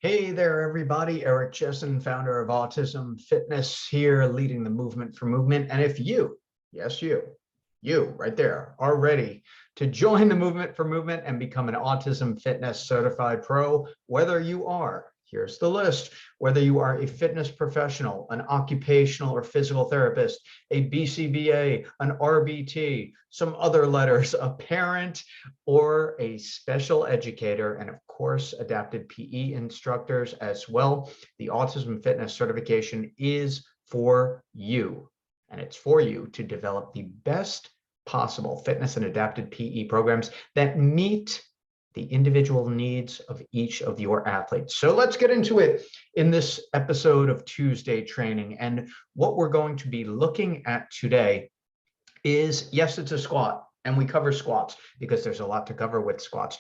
Hey there, everybody. Eric Chessen, founder of Autism Fitness here, leading the movement for movement. And if you, yes, you right there, are ready to join the movement for movement and become an Autism Fitness certified pro, whether you are, here's the list, whether you are a fitness professional, an occupational or physical therapist, a BCBA, an RBT, some other letters, a parent, or a special educator, and of course, adapted PE instructors as well. The Autism Fitness certification is for you, and it's for you to develop the best possible fitness and adapted PE programs that meet the individual needs of each of your athletes. So let's get into it in this episode of Tuesday Training. And what we're going to be looking at today is, yes, it's a squat, and we cover squats because there's a lot to cover with squats,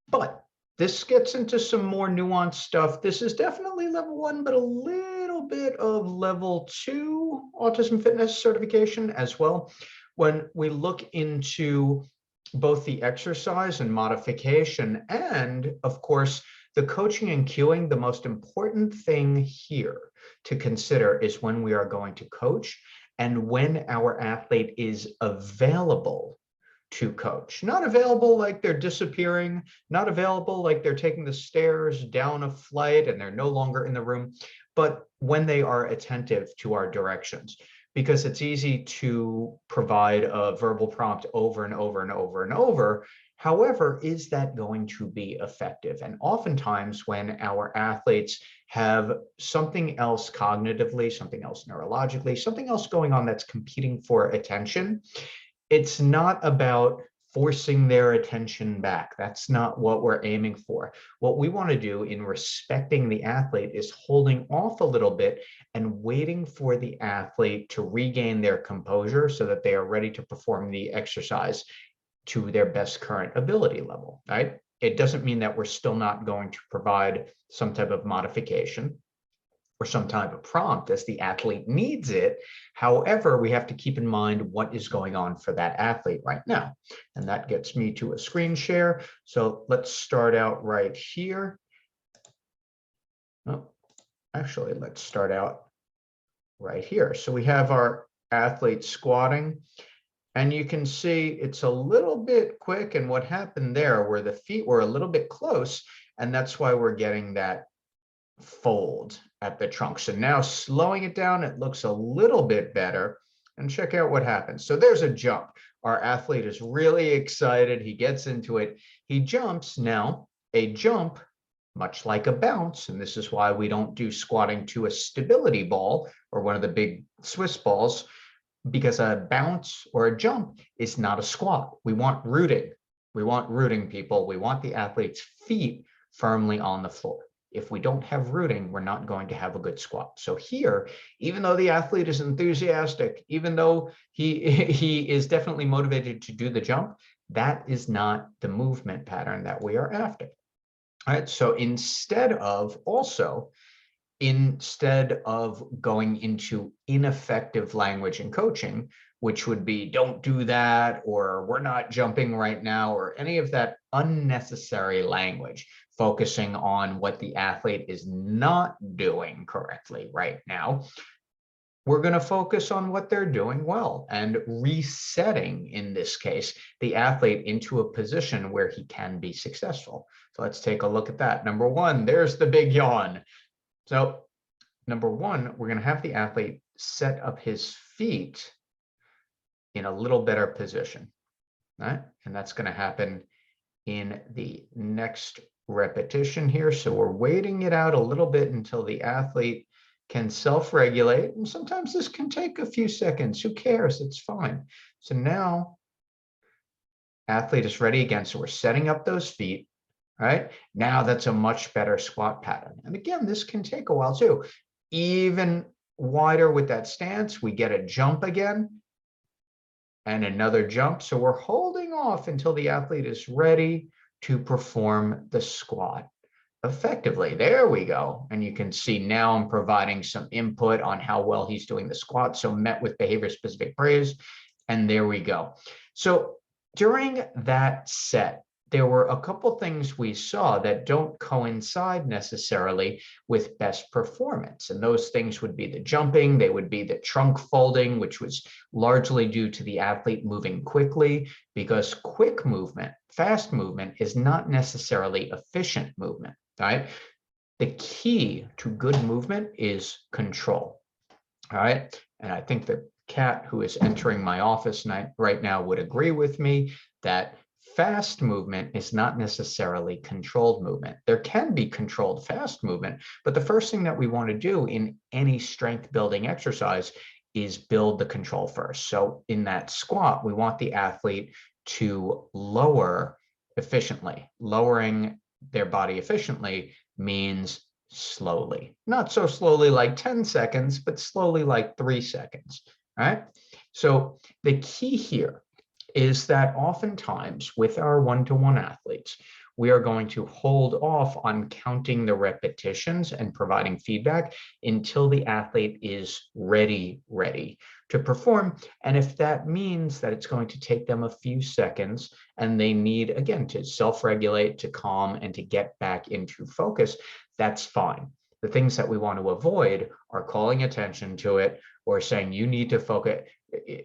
but this gets into some more nuanced stuff. This is definitely level 1, but a little bit of level 2 Autism Fitness certification as well. When we look into both the exercise and modification, and of course, the coaching and cueing, the most important thing here to consider is when we are going to coach and when our athlete is available to coach. Not available like they're disappearing, not available like they're taking the stairs down a flight and they're no longer in the room, but when they are attentive to our directions. Because it's easy to provide a verbal prompt over and over and over and over. However, is that going to be effective? And oftentimes when our athletes have something else cognitively, something else neurologically, something else going on that's competing for attention, it's not about forcing their attention back. That's not what we're aiming for. What we want to do in respecting the athlete is holding off a little bit and waiting for the athlete to regain their composure so that they are ready to perform the exercise to their best current ability level, right? It doesn't mean that we're still not going to provide some type of modification or some type of prompt as the athlete needs it. However, we have to keep in mind what is going on for that athlete right now. And that gets me to a screen share. So let's start out right here. Oh, actually, let's start out right here. So we have our athlete squatting, and you can see it's a little bit quick. And what happened there where the feet were a little bit close, and that's why we're getting that fold at the trunk. So now slowing it down, it looks a little bit better. And check out what happens. So there's a jump. Our athlete is really excited. He gets into it. He jumps. Now, a jump, much like a bounce, and this is why we don't do squatting to a stability ball or one of the big Swiss balls, because a bounce or a jump is not a squat. We want rooting. We want rooting, people. We want the athlete's feet firmly on the floor. If we don't have rooting, we're not going to have a good squat. So here, even though the athlete is enthusiastic, even though he is definitely motivated to do the jump, that is not the movement pattern that we are after. All right, so instead of going into ineffective language and coaching, which would be don't do that, or we're not jumping right now, or any of that unnecessary language, focusing on what the athlete is not doing correctly right now, we're going to focus on what they're doing well and resetting, in this case, the athlete into a position where he can be successful. So let's take a look at that. Number 1, there's the big yawn. So number 1, we're going to have the athlete set up his feet in a little better position, right? And that's going to happen in the next repetition here. So we're waiting it out a little bit until the athlete can self-regulate. And sometimes this can take a few seconds. Who cares? It's fine. So now athlete is ready again. So we're setting up those feet. Right now, that's a much better squat pattern. And again, this can take a while too. Even wider with that stance, we get a jump again and another jump. So we're holding off until the athlete is ready to perform the squat effectively. There we go. And you can see now I'm providing some input on how well he's doing the squat. So met with behavior specific praise. And there we go. So during that set, there were a couple things we saw that don't coincide necessarily with best performance. And those things would be the jumping, they would be the trunk folding, which was largely due to the athlete moving quickly, because quick movement, fast movement is not necessarily efficient movement, right? The key to good movement is control, all right? And I think the cat who is entering my office right now would agree with me that fast movement is not necessarily controlled movement. There can be controlled fast movement, but the first thing that we want to do in any strength building exercise is build the control first. So in that squat, we want the athlete to lower efficiently. Lowering their body efficiently means slowly, not so slowly like 10 seconds, but slowly like 3 seconds. All right. So the key here is that oftentimes with our one-to-one athletes, we are going to hold off on counting the repetitions and providing feedback until the athlete is ready to perform. And if that means that it's going to take them a few seconds and they need, again, to self-regulate, to calm, and to get back into focus, that's fine. The things that we want to avoid are calling attention to it or saying you need to focus.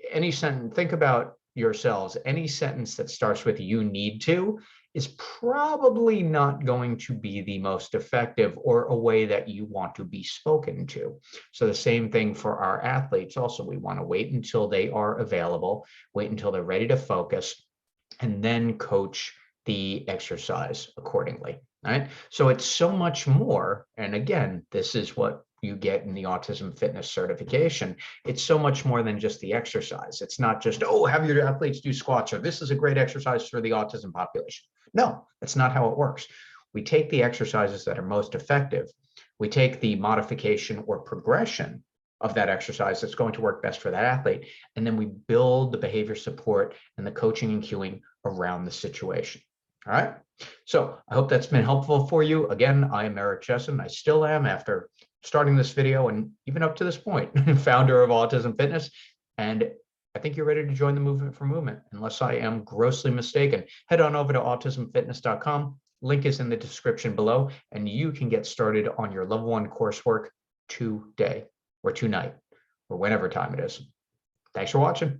Any sentence, think about yourselves, any sentence that starts with you need to is probably not going to be the most effective or a way that you want to be spoken to. So the same thing for our athletes. Also, we want to wait until they are available, wait until they're ready to focus, and then coach the exercise accordingly. All right. So it's so much more. And again, this is what you get in the autism fitness certification. It's so much more than just the exercise. It's not just, oh, have your athletes do squats, or this is a great exercise for the autism population. No, that's not how it works. We take the exercises that are most effective. We take the modification or progression of that exercise that's going to work best for that athlete. And then we build the behavior support and the coaching and cueing around the situation. All right. So I hope that's been helpful for you. Again, I am Eric Chessen. I still am, after starting this video and even up to this point, founder of Autism Fitness. And I think you're ready to join the movement for movement, unless I am grossly mistaken. Head on over to autismfitness.com. Link is in the description below, and you can get started on your level 1 coursework today or tonight or whenever time it is. Thanks for watching.